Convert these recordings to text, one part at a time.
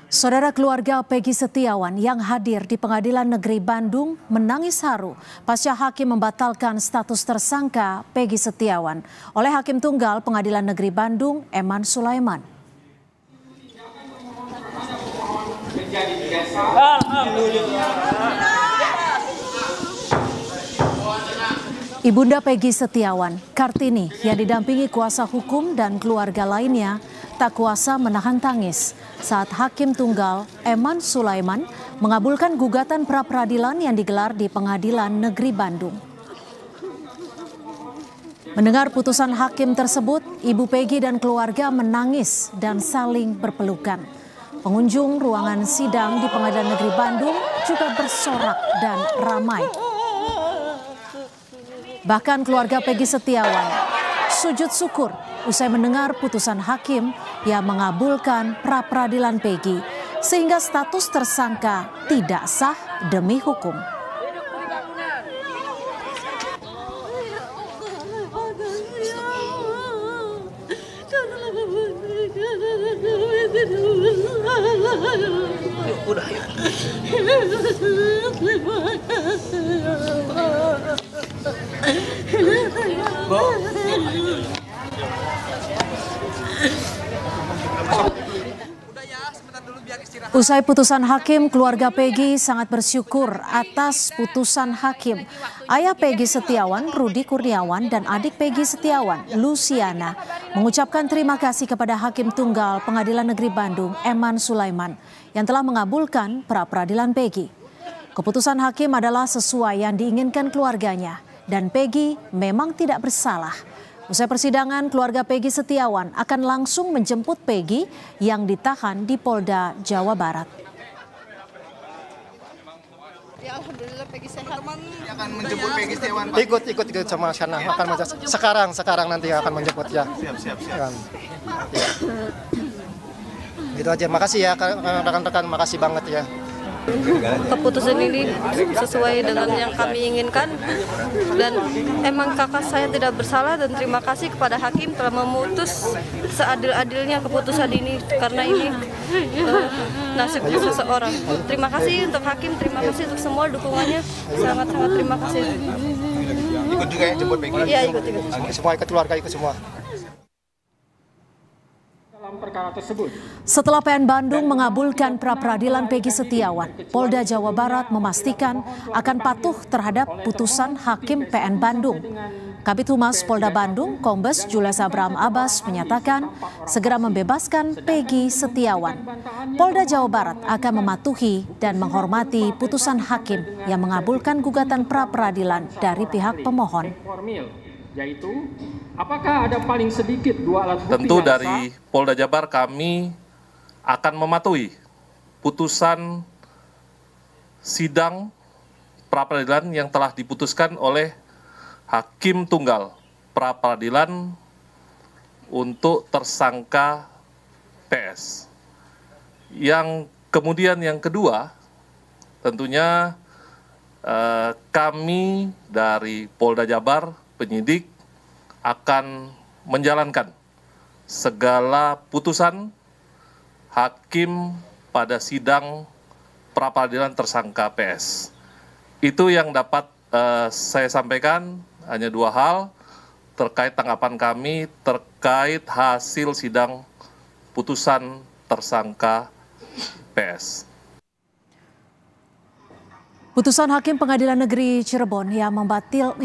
Saudara keluarga Peggy Setiawan yang hadir di Pengadilan Negeri Bandung menangis haru pasca hakim membatalkan status tersangka Peggy Setiawan oleh Hakim Tunggal Pengadilan Negeri Bandung, Eman Sulaiman. Ibunda Peggy Setiawan, Kartini, yang didampingi kuasa hukum dan keluarga lainnya, tak kuasa menahan tangis saat Hakim Tunggal Eman Sulaiman mengabulkan gugatan pra-peradilan yang digelar di Pengadilan Negeri Bandung. Mendengar putusan hakim tersebut, Ibu Peggy dan keluarga menangis dan saling berpelukan. Pengunjung ruangan sidang di Pengadilan Negeri Bandung juga bersorak dan ramai. Bahkan keluarga Peggy Setiawan sujud syukur usai mendengar putusan hakim yang mengabulkan pra-peradilan Peggy sehingga status tersangka tidak sah demi hukum. Usai putusan hakim, keluarga Peggy sangat bersyukur atas putusan hakim. Ayah Peggy Setiawan, Rudi Kurniawan, dan adik Peggy Setiawan, Luciana, mengucapkan terima kasih kepada Hakim Tunggal Pengadilan Negeri Bandung, Eman Sulaiman, yang telah mengabulkan pra-peradilan Peggy. Keputusan hakim adalah sesuai yang diinginkan keluarganya, dan Peggy memang tidak bersalah. Usai persidangan, keluarga Peggy Setiawan akan langsung menjemput Peggy yang ditahan di Polda Jawa Barat. Ya, alhamdulillah Peggy sehat. Akan menjemput Peggy Setiawan. Ikut sama sana akan sekarang nanti akan menjemput ya. Siap. Ya. Gitu aja. Makasih ya rekan-rekan, makasih banget ya. Keputusan ini sesuai dengan yang kami inginkan dan emang kakak saya tidak bersalah, dan terima kasih kepada hakim telah memutus seadil-adilnya keputusan ini karena ini nasib seseorang. Terima kasih untuk hakim, terima kasih untuk semua dukungannya, sangat-sangat terima kasih. Ikut juga ya jemput Peggy? Iya, ikut. Semua ikut, keluarga ikut semua. Setelah PN Bandung mengabulkan pra-peradilan Peggy Setiawan, Polda Jawa Barat memastikan akan patuh terhadap putusan hakim PN Bandung. Kabid Humas Polda Bandung, Kombes Julius Abraham Abbas, menyatakan segera membebaskan Peggy Setiawan. Polda Jawa Barat akan mematuhi dan menghormati putusan hakim yang mengabulkan gugatan pra-peradilan dari pihak pemohon. Yaitu, apakah ada paling sedikit 2 alat bukti? Tentu dari Polda Jabar kami akan mematuhi putusan sidang pra-peradilan yang telah diputuskan oleh Hakim Tunggal pra-peradilan untuk tersangka PS. Yang kemudian yang kedua, tentunya kami dari Polda Jabar, penyidik, akan menjalankan segala putusan hakim pada sidang pra-peradilan tersangka PS. Itu yang dapat saya sampaikan, hanya 2 hal terkait tanggapan kami terkait hasil sidang putusan tersangka PS. Putusan Hakim Pengadilan Negeri Cirebon yang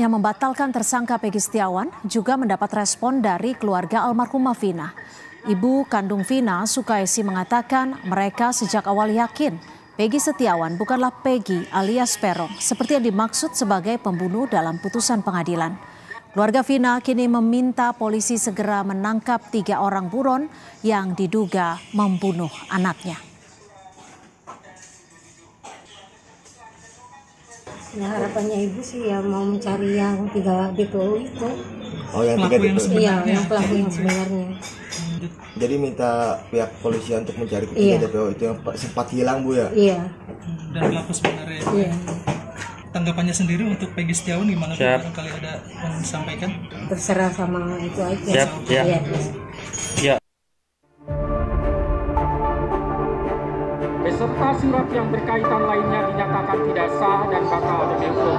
membatalkan tersangka Peggy Setiawan juga mendapat respon dari keluarga almarhumah Vina. Ibu kandung Vina, Sukaisi, mengatakan mereka sejak awal yakin Peggy Setiawan bukanlah Peggy alias Peron seperti yang dimaksud sebagai pembunuh dalam putusan pengadilan. Keluarga Vina kini meminta polisi segera menangkap 3 orang buron yang diduga membunuh anaknya. Ya, harapannya ibu sih ya mau mencari yang 3 DPO itu. Oh, yang 3 DPO? Iya, yang pelaku yang sebenarnya. Jadi minta pihak polisian untuk mencari ketiga DPO itu yang sempat hilang, Bu ya? Iya. Dan pelaku sebenarnya. Iya. Tanggapannya sendiri untuk Peggy Setiawan gimana? Barangkali ada yang disampaikan? Terserah sama itu aja. Siap, ya. Ya. beserta surat yang berkaitan lainnya dinyatakan tidak sah dan batal demi hukum.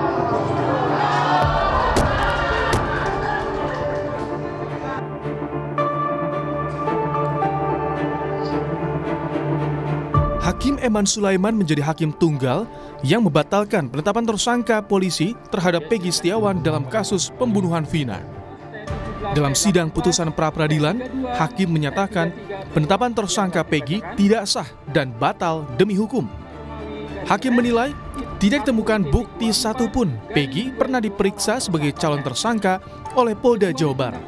Hakim Eman Sulaiman menjadi hakim tunggal yang membatalkan penetapan tersangka polisi terhadap Peggy Setiawan dalam kasus pembunuhan Vina. Dalam sidang putusan pra-peradilan, hakim menyatakan penetapan tersangka Peggy tidak sah dan batal demi hukum. Hakim menilai tidak ditemukan bukti satupun Peggy pernah diperiksa sebagai calon tersangka oleh Polda Jawa Barat.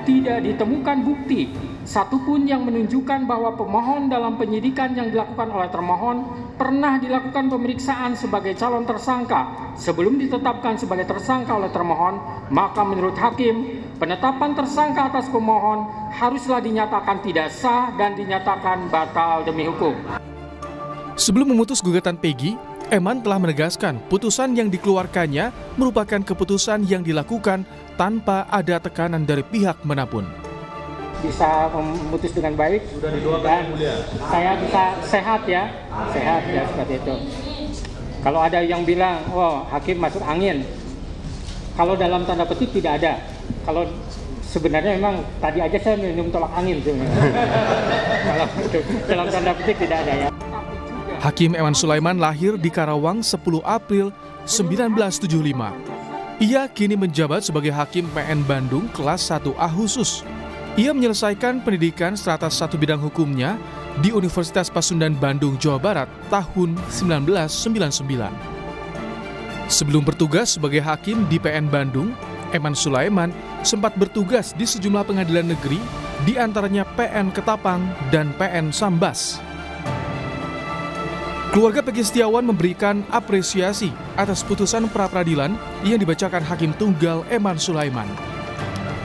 Tidak ditemukan bukti satupun yang menunjukkan bahwa pemohon dalam penyidikan yang dilakukan oleh termohon pernah dilakukan pemeriksaan sebagai calon tersangka sebelum ditetapkan sebagai tersangka oleh termohon. Maka menurut hakim, penetapan tersangka atas pemohon haruslah dinyatakan tidak sah dan dinyatakan batal demi hukum. Sebelum memutus gugatan Peggy, Eman telah menegaskan putusan yang dikeluarkannya merupakan keputusan yang dilakukan tanpa ada tekanan dari pihak manapun. Bisa memutus dengan baik dan saya bisa sehat ya seperti itu. Kalau ada yang bilang, oh hakim masuk angin, kalau dalam tanda petik tidak ada. Kalau sebenarnya memang tadi aja saya minum tolak angin sebenarnya. Kalau itu dalam tanda petik tidak ada ya. Hakim Eman Sulaiman lahir di Karawang 10 April 1975. Ia kini menjabat sebagai Hakim PN Bandung kelas 1A khusus. Ia menyelesaikan pendidikan strata 1 bidang hukumnya di Universitas Pasundan Bandung, Jawa Barat tahun 1999. Sebelum bertugas sebagai hakim di PN Bandung, Eman Sulaiman sempat bertugas di sejumlah pengadilan negeri, di antaranya PN Ketapang dan PN Sambas. Keluarga Peggy Setiawan memberikan apresiasi atas putusan pra-peradilan yang dibacakan Hakim Tunggal Eman Sulaiman.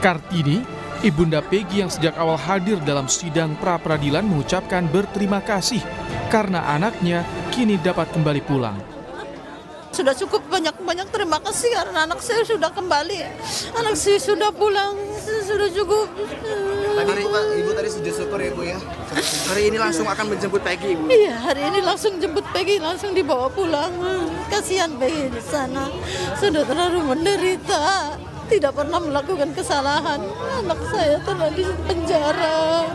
Kartini, ibunda Peggy yang sejak awal hadir dalam sidang pra-peradilan mengucapkan berterima kasih karena anaknya kini dapat kembali pulang. Sudah cukup banyak terima kasih karena anak saya sudah kembali, anak saya sudah pulang, sudah cukup. Tadi Ibu tadi sujud syukur ya Bu ya. Hari ini langsung akan menjemput Peggy Ibu. Iya, hari ini langsung jemput Peggy, langsung dibawa pulang. Kasihan Peggy di sana, sudah terlalu menderita, tidak pernah melakukan kesalahan. Anak saya telah di penjara.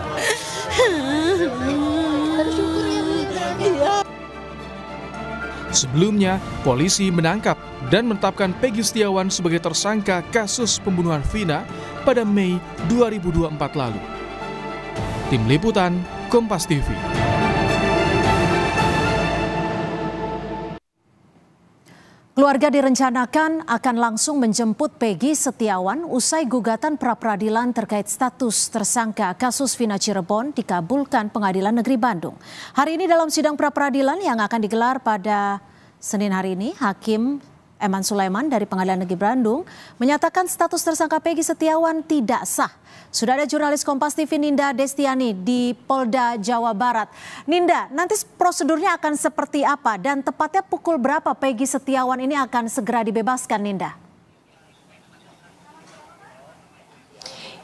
Bersyukur ya Bu. Iya. Sebelumnya, polisi menangkap dan menetapkan Peggy Setiawan sebagai tersangka kasus pembunuhan Vina pada Mei 2024 lalu. Tim Liputan, Kompas TV. Keluarga direncanakan akan langsung menjemput Peggy Setiawan usai gugatan pra-peradilan terkait status tersangka kasus Vina Cirebon dikabulkan Pengadilan Negeri Bandung. Hari ini dalam sidang pra-peradilan yang akan digelar pada Senin hari ini, Hakim Eman Sulaiman dari Pengadilan Negeri Bandung menyatakan status tersangka Peggy Setiawan tidak sah. Sudah ada jurnalis Kompas TV Ninda Destiani di Polda Jawa Barat. Ninda, nanti prosedurnya akan seperti apa dan tepatnya pukul berapa Peggy Setiawan ini akan segera dibebaskan, Ninda?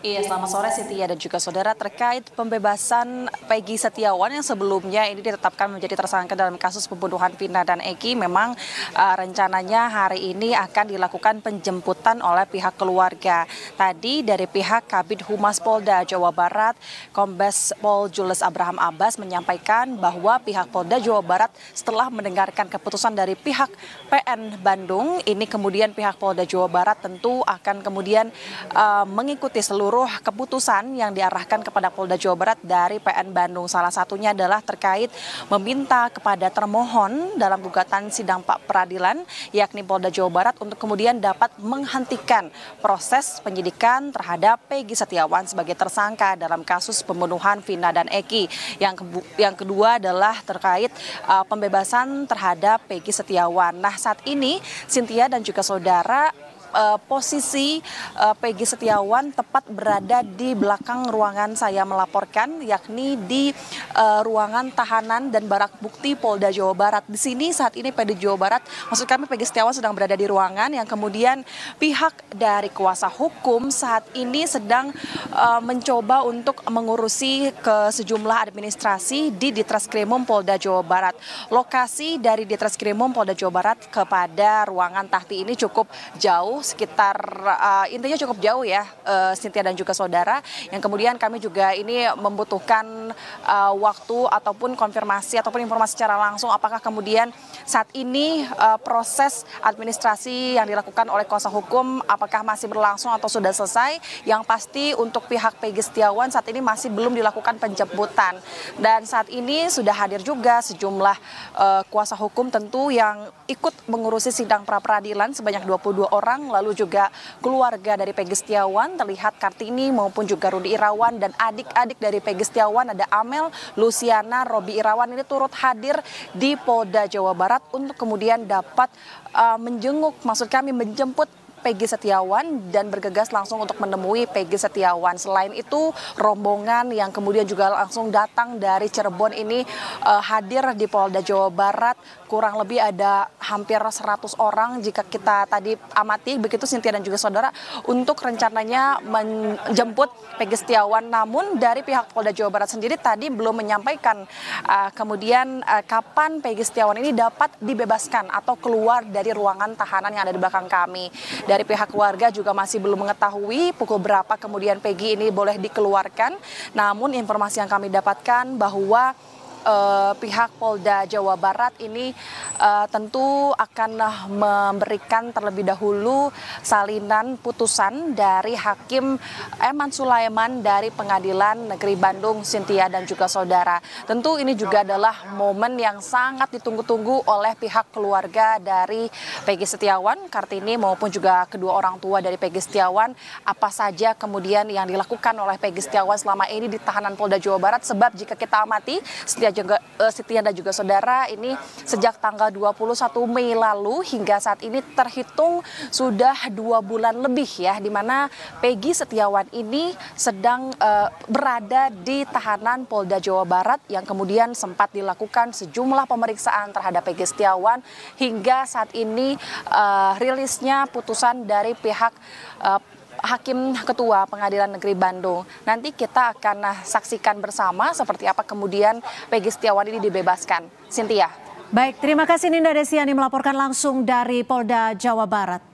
Iya, selamat sore Sintia dan juga saudara. Terkait pembebasan Peggy Setiawan yang sebelumnya ini ditetapkan menjadi tersangka dalam kasus pembunuhan Vina dan Eki, memang rencananya hari ini akan dilakukan penjemputan oleh pihak keluarga. Tadi dari pihak Kabid Humas Polda Jawa Barat, Kombes Pol Jules Abraham Abbas menyampaikan bahwa pihak Polda Jawa Barat setelah mendengarkan keputusan dari pihak PN Bandung, ini kemudian pihak Polda Jawa Barat tentu akan kemudian mengikuti seluruh keputusan yang diarahkan kepada Polda Jawa Barat dari PN Bandung. Salah satunya adalah terkait meminta kepada termohon dalam gugatan sidang peradilan, yakni Polda Jawa Barat, untuk kemudian dapat menghentikan proses penyidikan terhadap Peggy Setiawan sebagai tersangka dalam kasus pembunuhan Vina dan Eki. Yang kedua adalah terkait pembebasan terhadap Peggy Setiawan. Nah, saat ini Sintia dan juga saudara, posisi Peggy Setiawan tepat berada di belakang ruangan saya melaporkan, yakni di ruangan tahanan dan barang bukti Polda Jawa Barat. Di sini saat ini Polda Jawa Barat, maksud kami Peggy Setiawan sedang berada di ruangan yang kemudian pihak dari kuasa hukum saat ini sedang mencoba untuk mengurusi ke sejumlah administrasi di Ditreskrimum Polda Jawa Barat. Lokasi dari Ditreskrimum Polda Jawa Barat kepada ruangan Tahti ini cukup jauh, sekitar intinya cukup jauh ya, Cynthia dan juga saudara, yang kemudian kami juga ini membutuhkan waktu ataupun konfirmasi ataupun informasi secara langsung apakah kemudian saat ini proses administrasi yang dilakukan oleh kuasa hukum apakah masih berlangsung atau sudah selesai. Yang pasti untuk pihak Peggy Setiawan saat ini masih belum dilakukan penjemputan, dan saat ini sudah hadir juga sejumlah kuasa hukum tentu yang ikut mengurusi sidang pra-peradilan sebanyak 22 orang, lalu juga keluarga dari Peggy Setiawan, terlihat Kartini maupun juga Rudi Irawan, dan adik-adik dari Peggy Setiawan ada Amel, Luciana, Robi Irawan ini turut hadir di Polda Jawa Barat untuk kemudian dapat menjenguk, maksud kami menjemput Peggy Setiawan dan bergegas langsung untuk menemui Peggy Setiawan. Selain itu, rombongan yang kemudian juga langsung datang dari Cirebon ini hadir di Polda Jawa Barat. Kurang lebih ada hampir 100 orang jika kita tadi amati, begitu Cynthia dan juga saudara, untuk rencananya menjemput Peggy Setiawan. Namun dari pihak Polda Jawa Barat sendiri tadi belum menyampaikan kemudian kapan Peggy Setiawan ini dapat dibebaskan atau keluar dari ruangan tahanan yang ada di belakang kami. Dari pihak keluarga juga masih belum mengetahui pukul berapa kemudian Peggy ini boleh dikeluarkan. Namun informasi yang kami dapatkan bahwa pihak Polda Jawa Barat ini tentu akan memberikan terlebih dahulu salinan putusan dari Hakim Eman Sulaiman dari Pengadilan Negeri Bandung, Cynthia dan juga saudara. Tentu ini juga adalah momen yang sangat ditunggu-tunggu oleh pihak keluarga dari Peggy Setiawan, Kartini maupun juga kedua orang tua dari Peggy Setiawan. Apa saja kemudian yang dilakukan oleh Peggy Setiawan selama ini di tahanan Polda Jawa Barat, sebab jika kita amati Setia dan juga saudara, ini sejak tanggal 21 Mei lalu hingga saat ini terhitung sudah 2 bulan lebih ya, di mana Peggy Setiawan ini sedang berada di tahanan Polda Jawa Barat yang kemudian sempat dilakukan sejumlah pemeriksaan terhadap Peggy Setiawan hingga saat ini rilisnya putusan dari pihak Hakim Ketua Pengadilan Negeri Bandung. Nanti kita akan saksikan bersama seperti apa kemudian Peggy Setiawan ini dibebaskan. Cynthia. Baik, terima kasih Ninda Desiani melaporkan langsung dari Polda Jawa Barat.